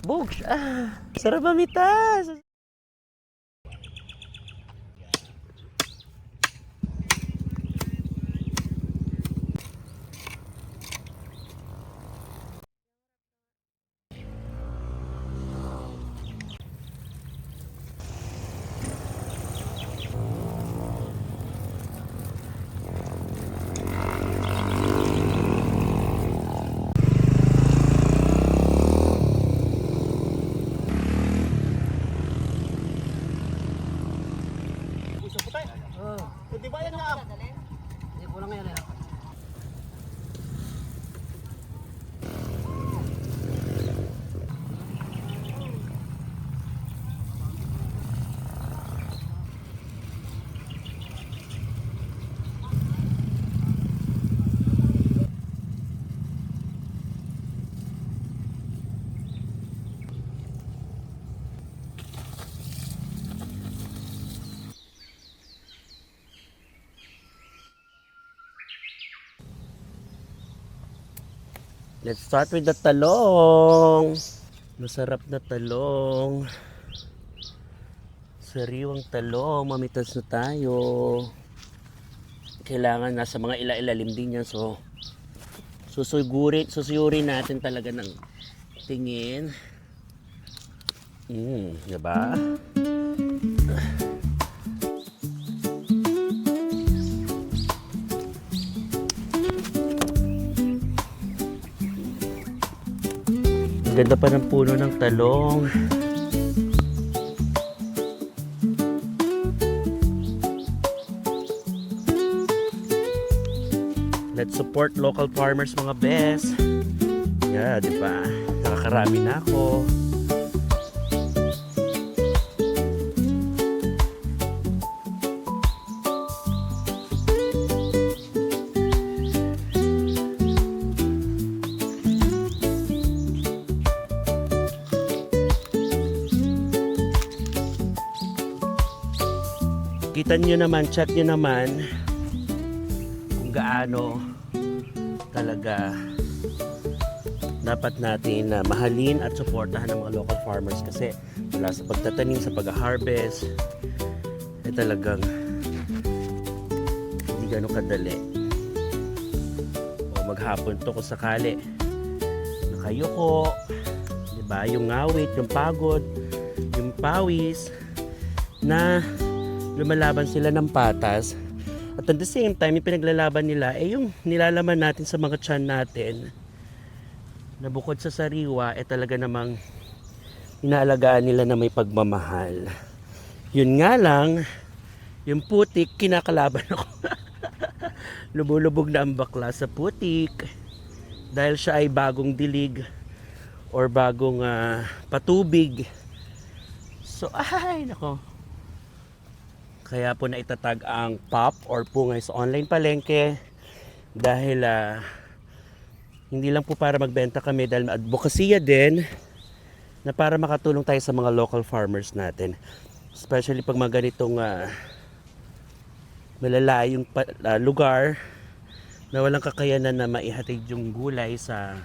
Bugs! Ah! Sarap mamitas! Let's start with the talong. Masarap na talong. Sariwang talong. Mamitas na tayo. Kailangan nasa mga ila-ilalim din yan. So, susuyurin natin talaga ng tingin. Diba? Ganda pa ng puno ng talong. Let's support local farmers mga best. Yeah, di ba? Nakakarami na ako. Kita nyo naman, check nyo naman kung gaano talaga dapat natin na mahalin at suportahan ng mga local farmers kasi mula sa pagtatanim, sa pag-harvest ay talagang hindi gano'ng kadali. O maghapon to kung sakali nakayuko, diba? Yung ngawit, yung pagod, yung pawis na lumalaban sila ng patas at at the same time yung pinaglalaban nila ay yung nilalaman natin sa mga tiyan natin na bukod sa sariwa talaga namang inaalagaan nila na may pagmamahal. Yun nga lang, yung putik kinakalaban ako. Lubog-lubog na ang bakla sa putik dahil siya ay bagong dilig or bagong patubig. So ay nako, kaya po na itatag ang pop or pungay sa online palengke dahil hindi lang po para magbenta kami dahil advokasya din na para makatulong tayo sa mga local farmers natin, especially pag mga ganitong malalayong lugar na walang kakayanan na maihatid yung gulay sa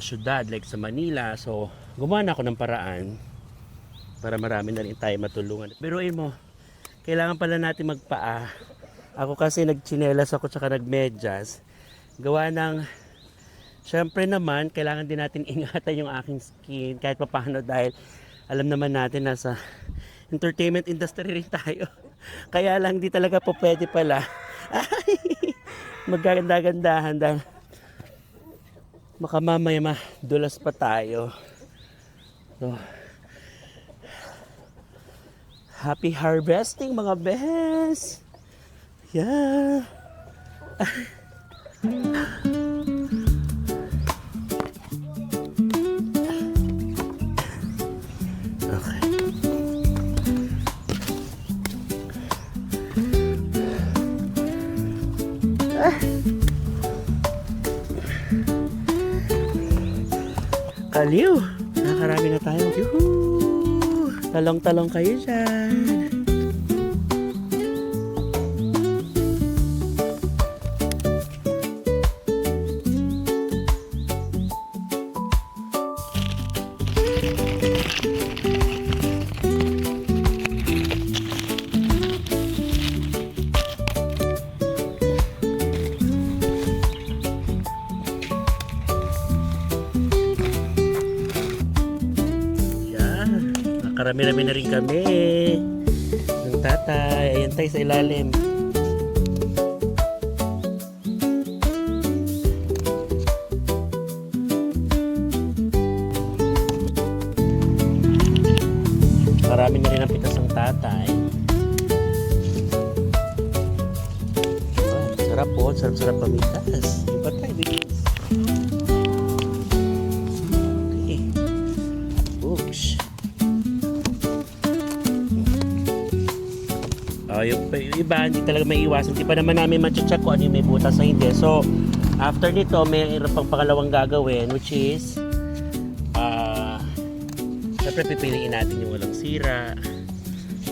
syudad like sa Manila. So gumawa na ako ng paraan para marami na rin tayo matulungan. Biruin mo, kailangan pala natin magpaa. Ako kasi nagchinelas ako tsaka nagmedyas. Gawa ng, syempre naman, kailangan din natin ingatan yung aking skin kahit papaano dahil alam naman natin nasa entertainment industry rin tayo. Kaya lang di talaga po pwede pala. Magaganda-gandahan dahil baka mamaya madulas pa tayo. So, happy harvesting mga bes! Yeah! Okay. Kaliw! Nakakarami na tayo. Yuhuu! Talong-talong kayo dyan. Nakarami-rami na rin kami ng tatay. Ayan tayo sa ilalim. Marami na rin ang pitas ng tatay. Oh, sarap po. Sarap-sarap pamitas. Yung patay, bilis. Okay. Oops. Oh, yung iba, hindi talaga may iwasan. Hindi pa naman namin matcha-check kung ano yung may butas na hindi. So, after nito, may pang pangalawang gagawin, which is siyempre pipiliin natin yung walang sira.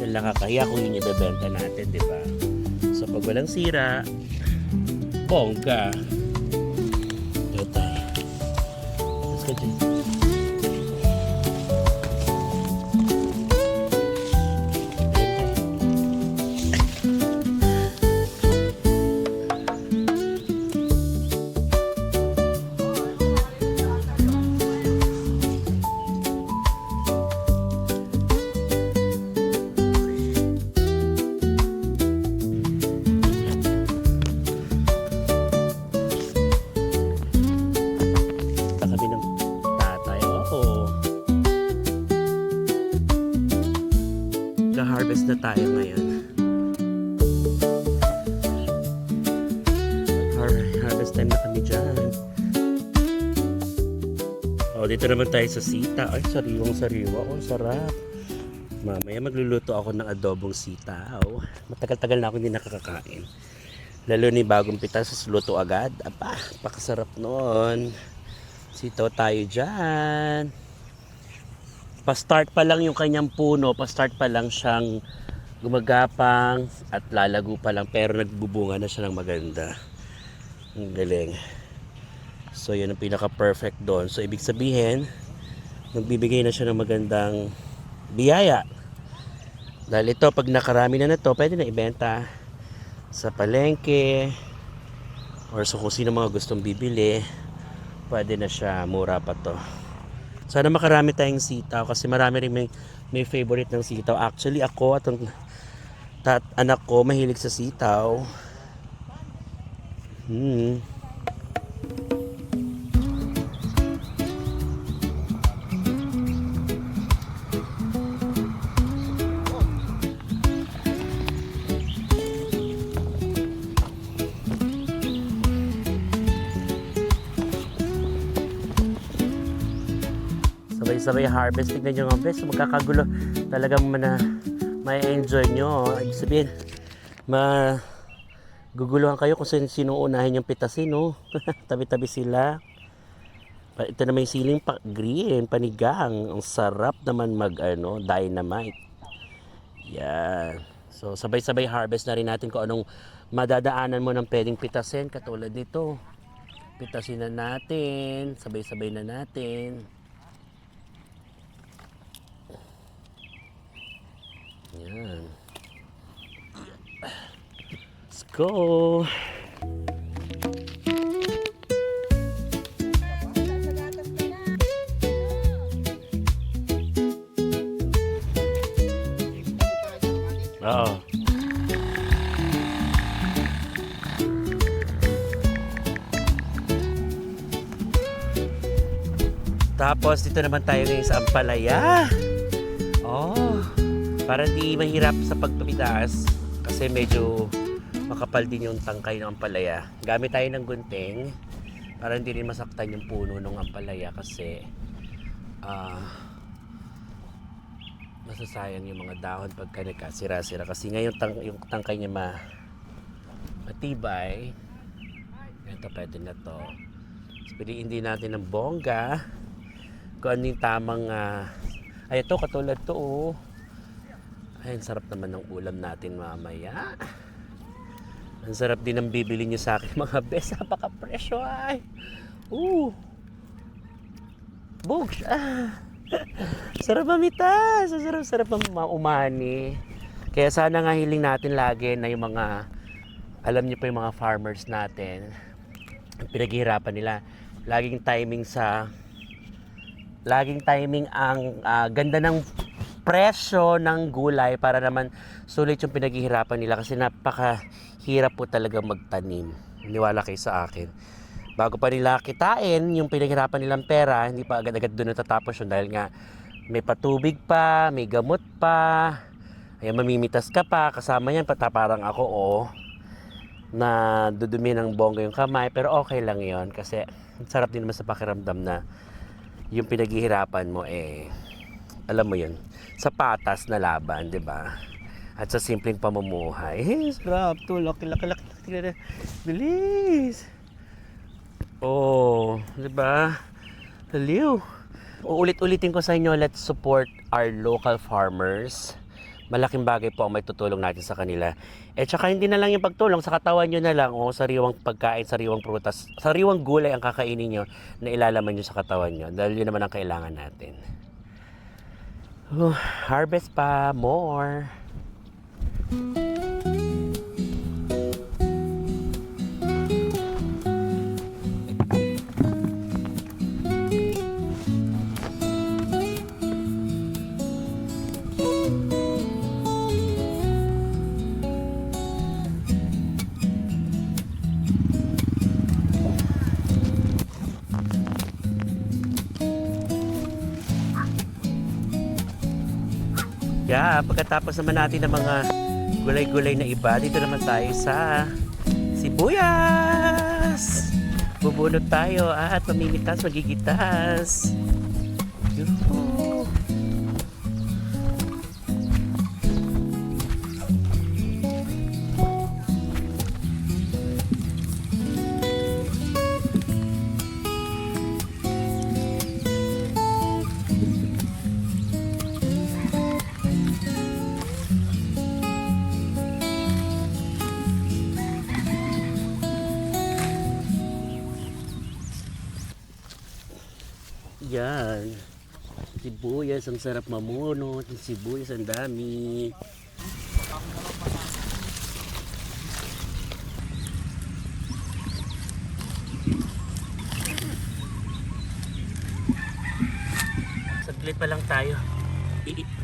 Yan lang kakahiya kung yun ibebenta natin, di ba? So pag walang sira, bongga. Ito tayo. Let's go dyan. Harvest na tayo ngayon. Harvest time na kami dyan. Oh, dito naman tayo sa sita. Ay, sariwang-sariwa. Oh, sarap. Mamaya magluluto ako ng adobong sitaw. Matagal-tagal na ako hindi nakakakain. Lalo ni bagong pitas, luto agad. Aba, pakasarap noon. Sitaw tayo dyan. Pa-start pa lang yung kanyang puno, pa-start pa lang siyang gumagapang at lalago pa lang, pero nagbubunga na siya ng maganda. Ang galing. So yun ang pinaka-perfect doon. So ibig sabihin, nagbibigay na siya ng magandang biyaya. Dahil ito, pag nakarami na to, pwede na ibenta sa palengke or sa kung sino mga gustong bibili, pwede na siya, mura pa to. Sana makarami tayong sitaw kasi marami rin may favorite ng sitaw. Actually ako at ang anak ko mahilig sa sitaw. Sabay-sabay harvest. Tignan nyo nga bes, magkakagulo. Talagang may enjoy nyo. Ibig sabihin, guguluhan kayo kung sino unahin yung pitasin, no? Tabi-tabi sila. Ito na may siling green, panigang. Ang sarap naman dynamite. Yan. So, sabay-sabay harvest na rin natin kung anong madadaanan mo ng pwedeng pitasin. Katulad nito. Pitasin na natin. Sabay-sabay na natin. Yan. Let's go. Oo. Tapos dito naman tayo ngayon sa Ampalaya. Oh. Para di mahirap sa pagpamitas kasi medyo makapal din yung tangkay ng ampalaya. Gamit tayo ng gunting para hindi rin masaktan yung puno ng ampalaya kasi masasayang yung mga dahon pagka nagkasira-sira kasi ngayon yung tangkay niya matibay. Ito pwede na to. So, piliin din natin ng bongga kung ano yung tamang ay ito katulad to oh. Ay, sarap naman ng ulam natin mamaya. Ang sarap din ng bibili nyo sa akin mga bes. Napaka-presyo ay. Bugs. Sarap mamitas. Sarap umani. Kaya sana nga hiling natin lagi na yung mga, alam nyo pa yung mga farmers natin, ang pinaghihirapan nila. Laging timing ang ganda ng presyo ng gulay para naman sulit yung pinaghihirapan nila kasi napakahirap po talaga magtanim. Niwala kayo sa akin. Bago pa nila kitain yung pinaghirapan nilang pera, hindi pa agad-agad doon natatapos yun dahil nga may patubig pa, may gamot pa, ay mamimitas ka pa, kasama yan parang ako na dudumi ng bongga yung kamay, pero okay lang yon kasi sarap din naman sa pakiramdam na yung pinaghihirapan mo alam mo yun, sa patas na laban, di ba? At sa simpleng pamumuhay. Sarap, tulok, laki. Bilis! Di ba? Haliw! Uulit-ulitin ko sa inyo, let's support our local farmers. Malaking bagay po ang may tutulong natin sa kanila. Tsaka hindi na lang yung pagtulong, sa katawan nyo na lang, sariwang pagkain, sariwang prutas, sariwang gulay ang kakainin nyo na ilalaman nyo sa katawan nyo. Dahil yun naman ang kailangan natin. Harvest pa, more! Pagkatapos naman natin ng mga gulay-gulay na iba, dito naman tayo sa sibuyas! Bubunot tayo at mamimitas, magigitas. Yuhu! Yan. Sibuyas, ang sarap mamunot. Yung sibuyas, ang dami. Saglit pa lang tayo.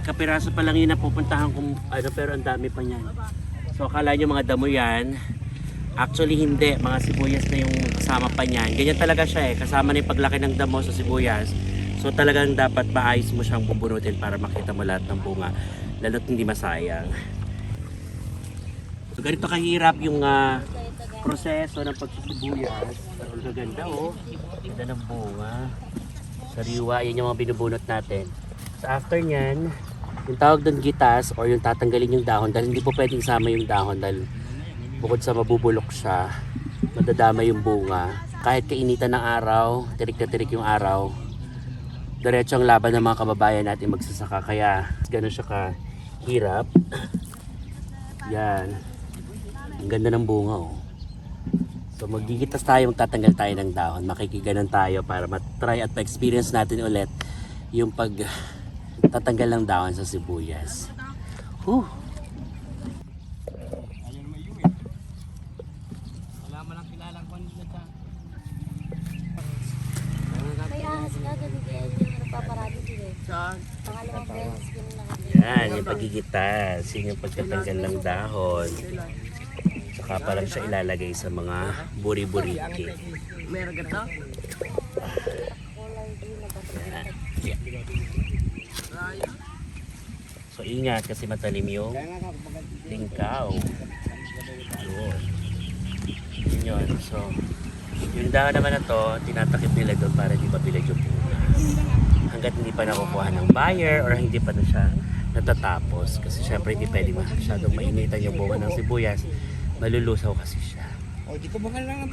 Kapiraso pa lang yun na pupuntahan kung pero ang dami pa niyan. So akala nyo mga damo yan. Actually hindi, mga sibuyas na yung kasama pa niyan. Ganyan talaga siya kasama na yung paglaki ng damo sa sibuyas. So talagang dapat maayos mo siyang bubunutin para makita mo lahat ng bunga. Lalo't hindi masayang. So ganito kahirap yung proseso ng pagsisibuyas. Pero ang gaganda ganda ng bunga. Sariwa, yan yung mga binubunot natin. So after nyan, yung tawag doon gitas or yung tatanggalin yung dahon dahil hindi po pwedeng isama yung dahon dahil bukod sa mabubulok siya, madadama yung bunga. Kahit kainitan ng araw, tirik na tirik yung araw, diretso ang laban ng mga kababayan natin magsasaka. Kaya gano'n siya kahirap. Yan. Ang ganda ng bunga So magigitas tayo, magtatanggal tayo ng dahon. Makikiganan tayo para matry at ma-experience natin ulit yung pagtatanggal ng dahon sa sibuyas. Yan, yung pagigitas, yun yung pagtatanggal ng dahon. Saka pa lang siya ilalagay sa mga buri-buriki. So ingat kasi matalim yung tingkaw. Yun yun. So yung dahon naman na to, tinatakip nila doon para di mabilad yung punas. Hanggat hindi pa nakukuha ng buyer or hindi pa na siya natatapos. Kasi syempre hindi pwede masyadong mainitan yung bunga ng sibuyas. Malulusaw kasi siya. Di ko bangal lang ang